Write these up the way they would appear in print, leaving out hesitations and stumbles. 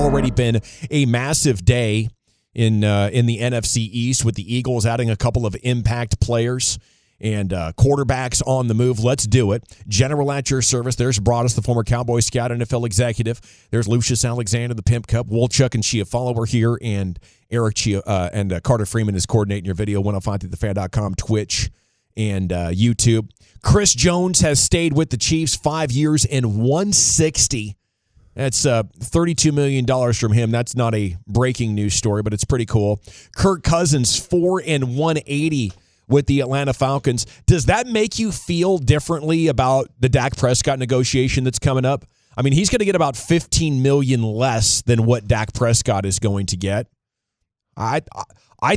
already been a massive day in the NFC East with the Eagles adding a couple of impact players and quarterbacks on the move. Let's do it. General at your service. There's Broadus, the former Cowboys scout, NFL executive. There's Lucius Alexander, the Pimp Cup. Wolchuk and Chia follower here, and Eric Chia and Carter Freeman is coordinating your video. 105thefan.com, Twitch, and YouTube. Chris Jones has stayed with the Chiefs 5 years and 160. That's $32 million from him. That's not a breaking news story, but it's pretty cool. Kirk Cousins, 4 and 180 with the Atlanta Falcons. Does that make you feel differently about the Dak Prescott negotiation that's coming up? I mean, he's going to get about $15 million less than what Dak Prescott is going to get. I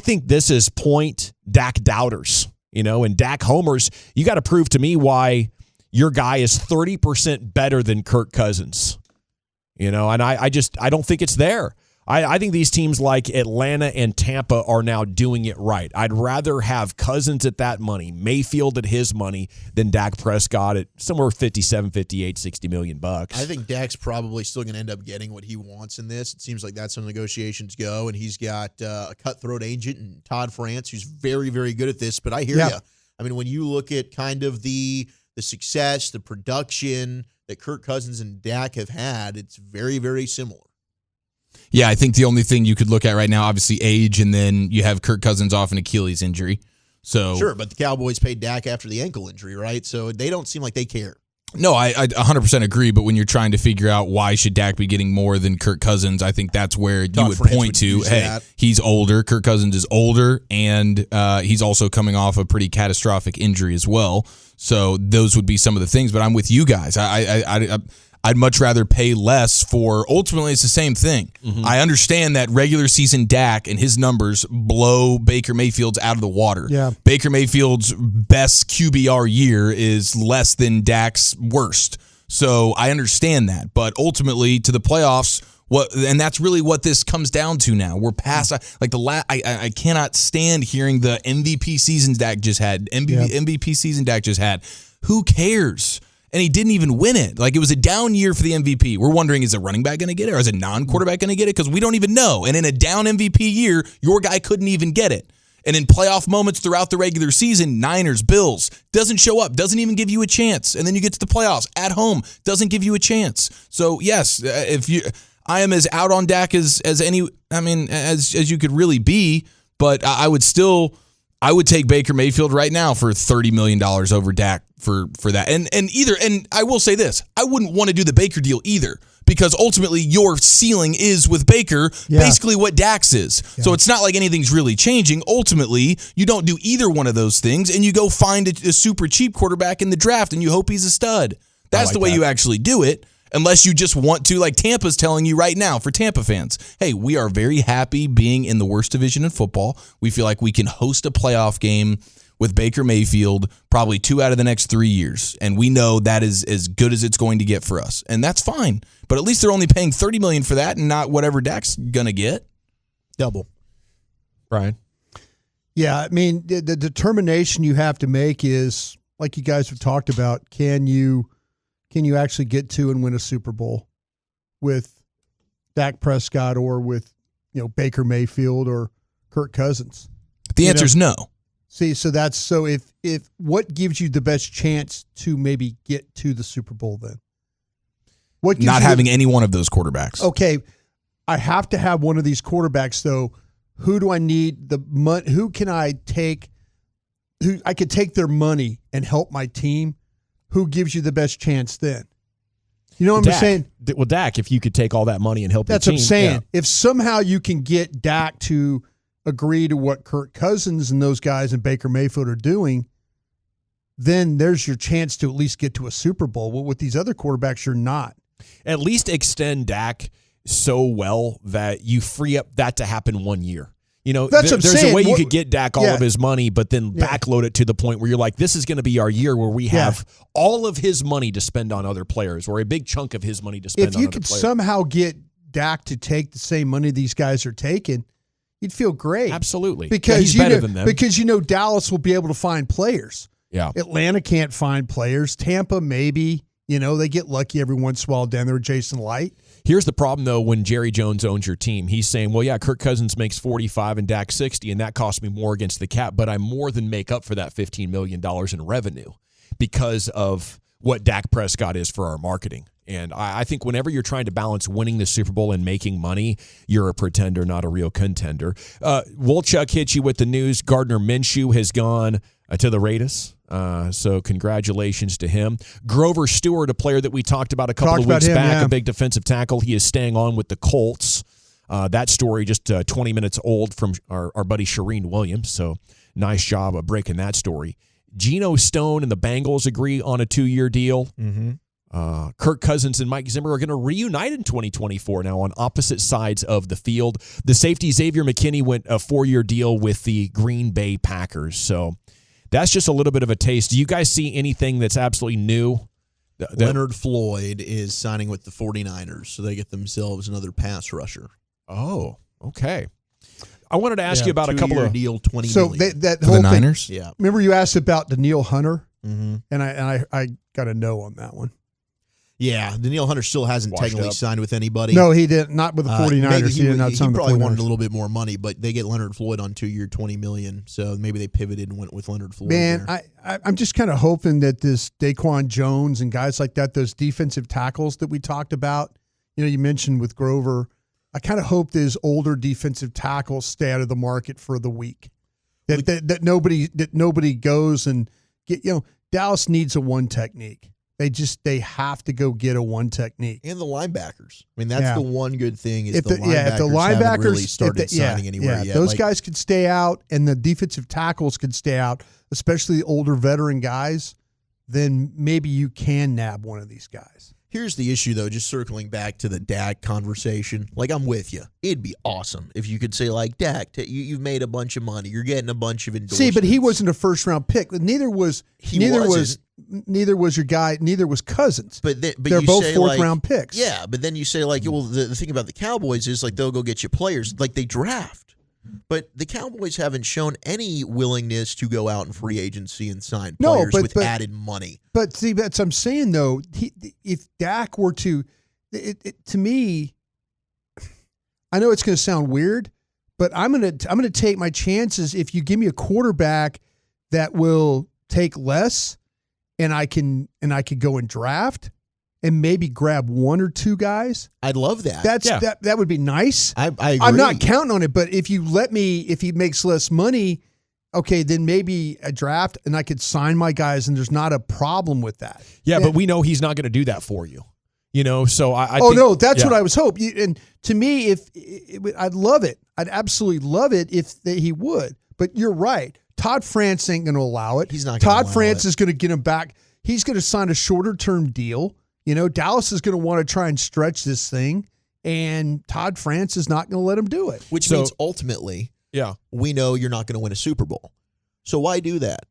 think this is point Dak doubters, and Dak homers. You got to prove to me why your guy is 30% better than Kirk Cousins. And I don't think it's there. I think these teams like Atlanta and Tampa are now doing it right. I'd rather have Cousins at that money, Mayfield at his money, than Dak Prescott at somewhere 57, 58, 60 million bucks. I think Dak's probably still going to end up getting what he wants in this. It seems like that's how negotiations go, and he's got a cutthroat agent in Todd France who's very, very good at this. But I hear you. I mean, when you look at kind of the success, the production that Kirk Cousins and Dak have had, it's very, very similar. Yeah, I think the only thing you could look at right now, obviously age, and then you have Kirk Cousins off an Achilles injury. So sure, but the Cowboys paid Dak after the ankle injury, right? So they don't seem like they care. No, I 100% agree, but when you're trying to figure out why should Dak be getting more than Kirk Cousins, I think that's where you would point to, hey, he's older, Kirk Cousins is older, and he's also coming off a pretty catastrophic injury as well. So those would be some of the things, but I'm with you guys. I'd much rather pay less for, ultimately, it's the same thing. Mm-hmm. I understand that regular season Dak and his numbers blow Baker Mayfield's out of the water. Yeah. Baker Mayfield's best QBR year is less than Dak's worst. So I understand that. But ultimately, to the playoffs, and that's really what this comes down to now. We're past, I cannot stand hearing the MVP seasons Dak just had. MVP season Dak just had. Who cares? And he didn't even win it. Like, it was a down year for the MVP. We're wondering, is a running back going to get it, or is a non-quarterback going to get it? Because we don't even know. And in a down MVP year, your guy couldn't even get it. And in playoff moments throughout the regular season, Niners, Bills, doesn't show up, doesn't even give you a chance. And then you get to the playoffs at home, doesn't give you a chance. So, yes, I am as out on Dak as you could really be, but I would take Baker Mayfield right now for $30 million over Dak for that. And I will say this, I wouldn't want to do the Baker deal either, because ultimately your ceiling is with Baker, basically what Dak's is. Yeah. So it's not like anything's really changing. Ultimately, you don't do either one of those things, and you go find a super cheap quarterback in the draft, and you hope he's a stud. That's the way you actually do it. Unless you just want to, like Tampa's telling you right now, for Tampa fans, hey, we are very happy being in the worst division in football. We feel like we can host a playoff game with Baker Mayfield probably 2 out of the next 3 years, and we know that is as good as it's going to get for us, and that's fine. But at least they're only paying $30 million for that, and not whatever Dak's gonna get. Double. Brian? Yeah, I mean, the determination you have to make is, like you guys have talked about, can you actually get to and win a Super Bowl with Dak Prescott or with, Baker Mayfield or Kirk Cousins? The answer is no. See, so if what gives you the best chance to maybe get to the Super Bowl then? What gives Not having any one of those quarterbacks. Okay, I have to have one of these quarterbacks though. Who do I need the money? Who can I take? Who I could take their money and help my team? Who gives you the best chance then? You know what I'm saying? Well, Dak, if you could take all that money and help your team. That's what I'm saying. Yeah. If somehow you can get Dak to agree to what Kirk Cousins and those guys and Baker Mayfield are doing, then there's your chance to at least get to a Super Bowl. Well, with these other quarterbacks, you're not. At least extend Dak so well that you free up that to happen 1 year. That's there's a way you could get Dak all of his money, but then backload it to the point where you're like, this is going to be our year where we have all of his money to spend on other players, or a big chunk of his money to spend on other players. If you could somehow get Dak to take the same money these guys are taking, you'd feel great. Absolutely. Because he's better than them. Because Dallas will be able to find players. Yeah. Atlanta can't find players. Tampa maybe. They get lucky every once in a while down there with Jason Light. Here's the problem, though, when Jerry Jones owns your team. He's saying, well, yeah, Kirk Cousins makes 45 and Dak 60, and that costs me more against the cap, but I more than make up for that $15 million in revenue because of what Dak Prescott is for our marketing. And I think whenever you're trying to balance winning the Super Bowl and making money, you're a pretender, not a real contender. Wolchuk hit you with the news. Gardner Minshew has gone to the Raiders. So congratulations to him. Grover Stewart, a player that we talked about a couple of weeks back, a big defensive tackle. He is staying on with the Colts. That story just 20 minutes old from our buddy Shereen Williams. So nice job of breaking that story. Geno Stone and the Bengals agree on a 2-year deal. Mm-hmm. Kirk Cousins and Mike Zimmer are going to reunite in 2024 now on opposite sides of the field. The safety Xavier McKinney went a 4-year deal with the Green Bay Packers. So that's just a little bit of a taste. Do you guys see anything that's absolutely new? Leonard Floyd is signing with the 49ers, so they get themselves another pass rusher. Oh, okay. I wanted to ask you about a couple of deal, $20 million. That for whole the thing, Niners. Yeah. Remember you asked about Danielle Hunter, mm-hmm. and I got a no on that one. Yeah, Danielle Hunter still hasn't technically signed with anybody. No, he didn't. Not with the 49ers. He probably wanted a little bit more money, but they get Leonard Floyd on 2-year, $20 million. So maybe they pivoted and went with Leonard Floyd. Man, I'm just kind of hoping that this Daquan Jones and guys like that, those defensive tackles that we talked about, you mentioned with Grover, I kind of hope those older defensive tackles stay out of the market for the week. That nobody goes and get. Dallas needs a one technique. They have to go get a one technique. And the linebackers. I mean, that's the one good thing is if the linebackers haven't really started signing anywhere yet. Those guys could stay out, and the defensive tackles could stay out, especially the older veteran guys. Then maybe you can nab one of these guys. Here's the issue, though, just circling back to the Dak conversation. I'm with you. It'd be awesome if you could say, Dak, you've made a bunch of money. You're getting a bunch of endorsements. See, but he wasn't a first-round pick. Neither was your guy. Neither was Cousins. But they're both fourth-round picks. Yeah, but then you say, the thing about the Cowboys is, they'll go get you players. They draft. But the Cowboys haven't shown any willingness to go out in free agency and sign players with added money. But see, that's what I'm saying, though. If Dak were to me, I know it's going to sound weird, but I'm going to take my chances if you give me a quarterback that will take less, and I can go and draft and maybe grab one or two guys. I'd love that. That would be nice. I agree. I'm not counting on it, but if he makes less money, okay, then maybe a draft and I could sign my guys, and there's not a problem with that. Yeah, but we know he's not going to do that for you. So I no, that's what I was hoping. And to me, I'd love it. I'd absolutely love it if he would. But you're right. Todd France ain't going to allow it. He's not. Todd France is going to get him back. He's going to sign a shorter term deal. Dallas is going to want to try and stretch this thing, and Todd France is not going to let him do it. Which means ultimately, we know you're not going to win a Super Bowl. So why do that?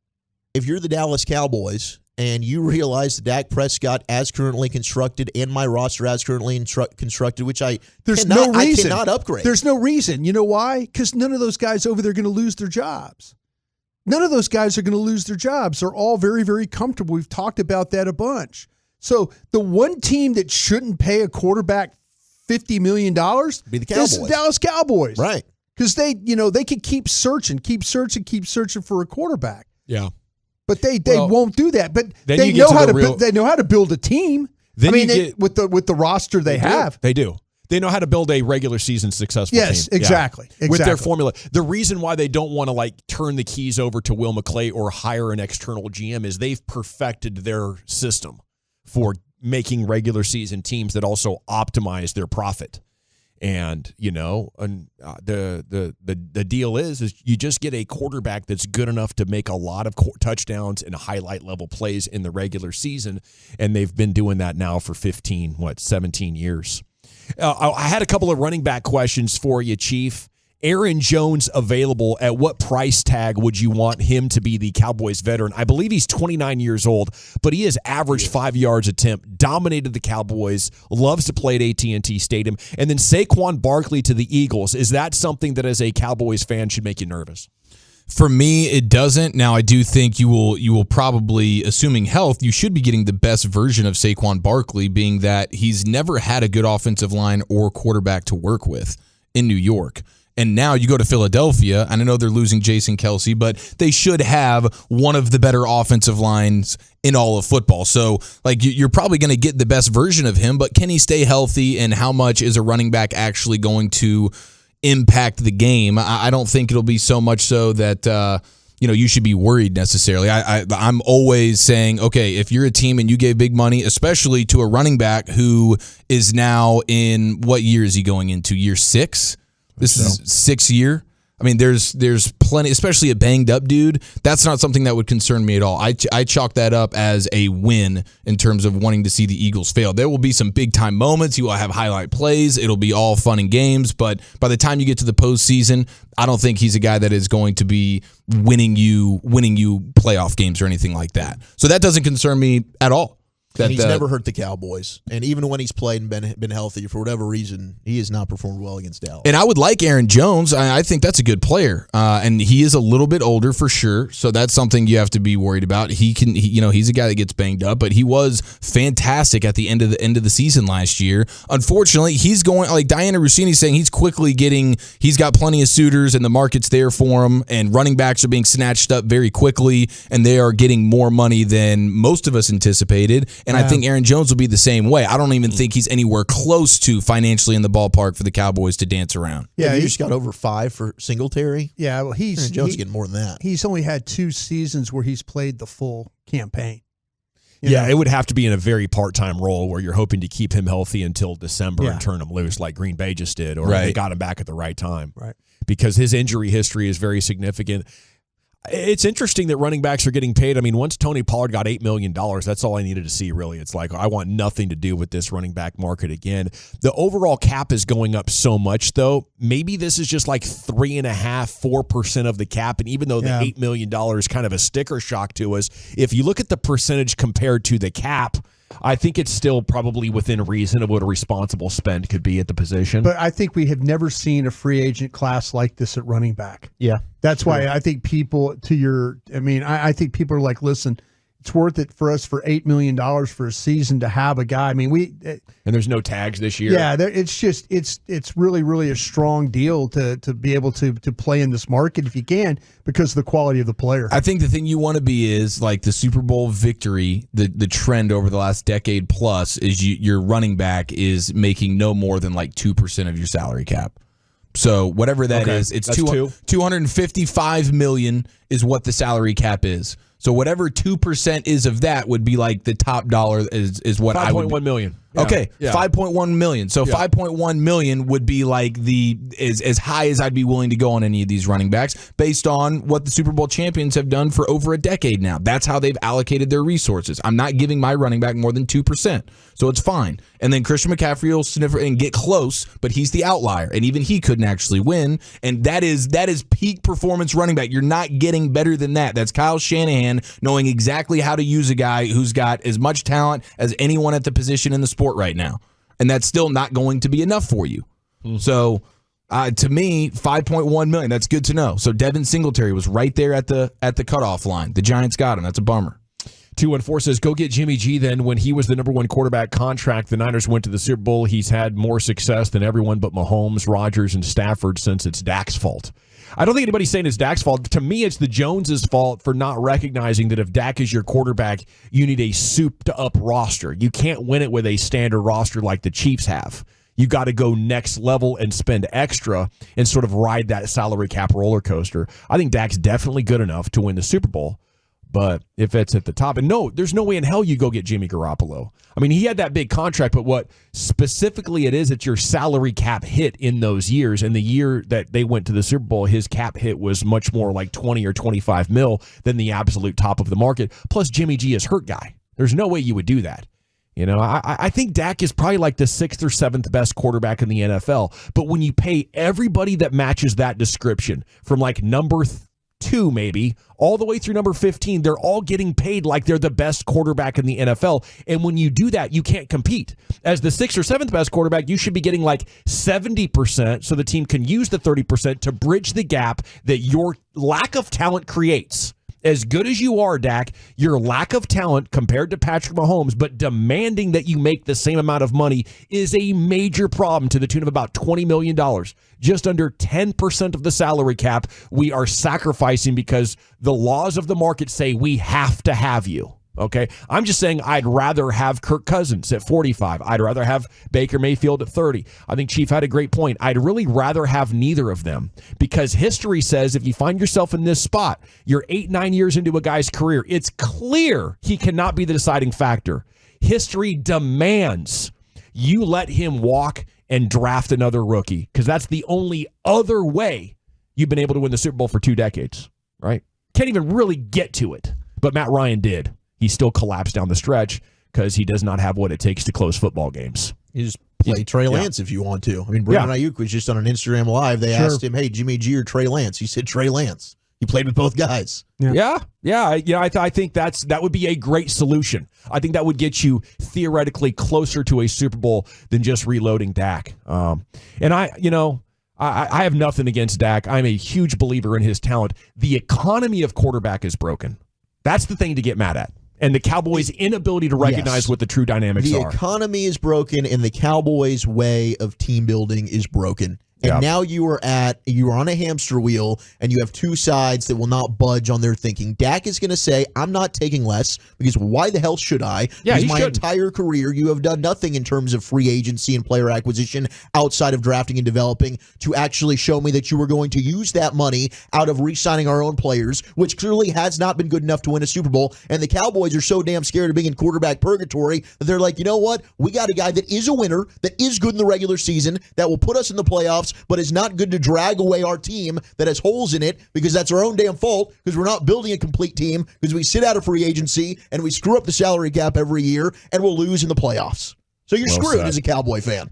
If you're the Dallas Cowboys and you realize that Dak Prescott as currently constructed and my roster as currently constructed, which I cannot upgrade. There's no reason. You know why? Because none of those guys over there are going to lose their jobs. None of those guys are going to lose their jobs. They're all very, very comfortable. We've talked about that a bunch. So the one team that shouldn't pay a quarterback $50 million be the Cowboys. Is the Dallas Cowboys. Right. Because they could keep searching for a quarterback. Yeah. But they won't do that. But they know how to build a team. With the roster they have. They do. They know how to build a regular season successful team. Yes, exactly. With their formula. The reason why they don't want to turn the keys over to Will McClay or hire an external GM is they've perfected their system for making regular season teams that also optimize their profit. And, the deal is you just get a quarterback that's good enough to make a lot of touchdowns and highlight level plays in the regular season. And they've been doing that now for 17 years. I had a couple of running back questions for you, Chief. Aaron Jones available. At what price tag would you want him to be the Cowboys veteran? I believe he's 29 years old, but he has averaged 5 yards attempt, dominated the Cowboys, loves to play at AT&T Stadium. And then Saquon Barkley to the Eagles. Is that something that as a Cowboys fan should make you nervous? For me, it doesn't. Now, I do think you will probably, assuming health, you should be getting the best version of Saquon Barkley, being that he's never had a good offensive line or quarterback to work with in New York. And now you go to Philadelphia, and I know they're losing Jason Kelce, but they should have one of the better offensive lines in all of football. So, like, you're probably going to get the best version of him, but can he stay healthy, and how much is a running back actually going to impact the game? I don't think it'll be so much so that you should be worried necessarily. I'm always saying, okay, if you're a team and you gave big money, especially to a running back who is now in, what year is he going into? Year 6? This is 6th year. I mean, there's plenty, especially a banged up dude. That's not something that would concern me at all. I chalk that up as a win in terms of wanting to see the Eagles fail. There will be some big time moments. You will have highlight plays. It'll be all fun and games. But by the time you get to the postseason, I don't think he's a guy that is going to be winning you playoff games or anything like that. So that doesn't concern me at all. And he's never hurt the Cowboys. And even when he's played and been healthy, for whatever reason, he has not performed well against Dallas. And I would like Aaron Jones. I think that's a good player. And he is a little bit older for sure. So that's something you have to be worried about. He's a guy that gets banged up, but he was fantastic at the end of the season last year. Unfortunately, he's going, like Diana Rossini's saying, he's got plenty of suitors and the market's there for him, and running backs are being snatched up very quickly, and they are getting more money than most of us anticipated. And I think Aaron Jones will be the same way. I don't even think he's anywhere close to financially in the ballpark for the Cowboys to dance around. Yeah, he just got over 5 for Singletary. Yeah, well, Aaron Jones getting more than that. He's only had 2 seasons where he's played the full campaign. It would have to be in a very part-time role where you're hoping to keep him healthy until December and turn him loose like Green Bay just did, or they got him back at the right time. Right. Because his injury history is very significant. It's interesting that running backs are getting paid. I mean, once Tony Pollard got $8 million, that's all I needed to see, really. It's like, I want nothing to do with this running back market again. The overall cap is going up so much, though. Maybe this is just like 3.5%-4% of the cap. And even though the $8 million is kind of a sticker shock to us, if you look at the percentage compared to the cap, I think it's still probably within reason of what a responsible spend could be at the position. But I think we have never seen a free agent class like this at running back. Yeah. That's why I think people I think people are like, listen, it's worth it for us for $8 million for a season to have a guy. I mean, and there's no tags this year. Yeah, it's really, really a strong deal to be able to play in this market if you can, because of the quality of the player. I think the thing you want to be is like the Super Bowl victory. The trend over the last decade plus is your running back is making no more than like 2% of your salary cap. So whatever that is, it's $255 million is what the salary cap is. So whatever 2% is of that would be like the top dollar is what I would. $5.1 million. Yeah. Okay, yeah. $5.1 million. So $5.1 million would be like as high as I'd be willing to go on any of these running backs based on what the Super Bowl champions have done for over a decade now. That's how they've allocated their resources. I'm not giving my running back more than 2%. So it's fine. And then Christian McCaffrey will sniff and get close, but he's the outlier. And even he couldn't actually win. And that is peak performance running back. You're not getting better than that. That's Kyle Shanahan knowing exactly how to use a guy who's got as much talent as anyone at the position in the sport right now. And that's still not going to be enough for you. So to me, $5.1 million, that's good to know. So Devin Singletary was right there at the cutoff line. The Giants got him. That's a bummer. 214 says, go get Jimmy G then. When he was the number 1 quarterback contract, the Niners went to the Super Bowl. He's had more success than everyone but Mahomes, Rodgers, and Stafford since it's Dak's fault. I don't think anybody's saying it's Dak's fault. To me, it's the Joneses' fault for not recognizing that if Dak is your quarterback, you need a souped-up roster. You can't win it with a standard roster like the Chiefs have. You got to go next level and spend extra and sort of ride that salary cap roller coaster. I think Dak's definitely good enough to win the Super Bowl. But if it's at the top, and no, there's no way in hell you go get Jimmy Garoppolo. I mean, he had that big contract, but what specifically it is, it's your salary cap hit in those years. And the year that they went to the Super Bowl, his cap hit was much more like 20 or 25 mil than the absolute top of the market. Plus, Jimmy G is hurt guy. There's no way you would do that. You know, I think Dak is probably like the 6th or 7th best quarterback in the NFL. But when you pay everybody that matches that description from like number 2 maybe, all the way through number 15, they're all getting paid like they're the best quarterback in the NFL. And when you do that, you can't compete. As the 6th or 7th best quarterback, you should be getting like 70% so the team can use the 30% to bridge the gap that your lack of talent creates. As good as you are, Dak, your lack of talent compared to Patrick Mahomes, but demanding that you make the same amount of money is a major problem to the tune of about $20 million. Just under 10% of the salary cap we are sacrificing because the laws of the market say we have to have you. Okay, I'm just saying I'd rather have Kirk Cousins at 45. I'd rather have Baker Mayfield at 30. I think Chief had a great point. I'd really rather have neither of them because history says if you find yourself in this spot, you're 8-9 years into a guy's career, it's clear he cannot be the deciding factor. History demands you let him walk and draft another rookie because that's the only other way you've been able to win the Super Bowl for 2 decades, right? Can't even really get to it, but Matt Ryan did. He still collapsed down the stretch because he does not have what it takes to close football games. You just play Trey Lance if you want to. I mean, Brandon Ayuk was just on an Instagram Live. They asked him, hey, Jimmy G or Trey Lance? He said Trey Lance. He played with both guys. I think that would be a great solution. I think that would get you theoretically closer to a Super Bowl than just reloading Dak. And I have nothing against Dak. I'm a huge believer in his talent. The economy of quarterback is broken. That's the thing to get mad at. And the Cowboys' inability to recognize what the true dynamics are. The economy is broken, and the Cowboys' way of team building is broken. And now you are on a hamster wheel, and you have 2 sides that will not budge on their thinking. Dak is going to say, I'm not taking less, because why the hell should I? Because my entire career, you have done nothing in terms of free agency and player acquisition outside of drafting and developing to actually show me that you were going to use that money out of re-signing our own players, which clearly has not been good enough to win a Super Bowl. And the Cowboys are so damn scared of being in quarterback purgatory that they're like, you know what? We got a guy that is a winner, that is good in the regular season, that will put us in the playoffs, but is not good to drag away our team that has holes in it because that's our own damn fault because we're not building a complete team because we sit out of free agency and we screw up the salary cap every year and we'll lose in the playoffs. So you're screwed as a Cowboy fan.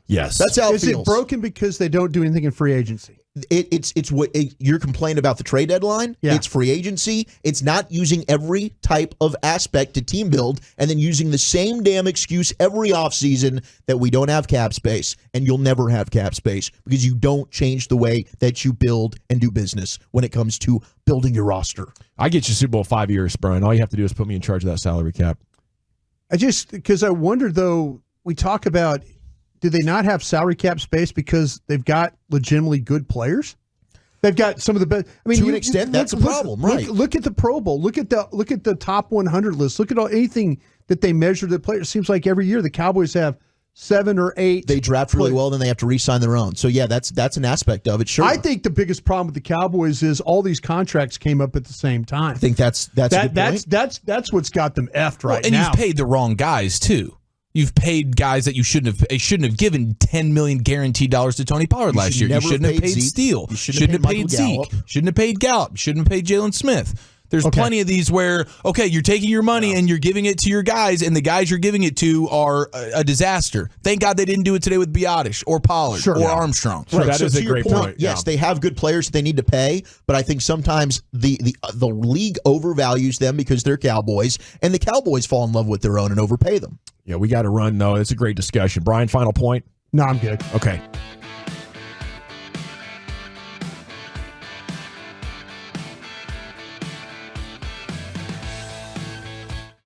Yes. That's how it feels. Is it broken because they don't do anything in free agency? It's what you're complaining about the trade deadline. Yeah. It's free agency. It's not using every type of aspect to team build and then using the same damn excuse every offseason that we don't have cap space, and you'll never have cap space because you don't change the way that you build and do business when it comes to building your roster. I get you Super Bowl 5 years, Brian. All you have to do is put me in charge of that salary cap. Because I wonder, though, we talk about, do they not have salary cap space because they've got legitimately good players? They've got some of the best. I mean, to an extent, that's a problem, right? Look at the Pro Bowl. Look at the top 100 list. Look at anything that they measure the players. It seems like every year the Cowboys have 7 or 8. They draft really well, then they have to re-sign their own. So yeah, that's an aspect of it. Sure. I think the biggest problem with the Cowboys is all these contracts came up at the same time. I think that's a good point. That's what's got them effed right now. And you've paid the wrong guys too. You've paid guys that you shouldn't have given $10 million guaranteed dollars to Tony Pollard last year. You shouldn't have paid Steele. You shouldn't have paid Zeke. Shouldn't have paid Gallup. Shouldn't have paid Jalen Smith. There's plenty of these where, you're taking your money and you're giving it to your guys, and the guys you're giving it to are a disaster. Thank God they didn't do it today with Biotish or Pollard or Armstrong. Right. That is a great point. Yes, they have good players that they need to pay, but I think sometimes the league overvalues them because they're Cowboys, and the Cowboys fall in love with their own and overpay them. Yeah, we got to run, though. It's a great discussion. Brian, final point? No, I'm good. Okay.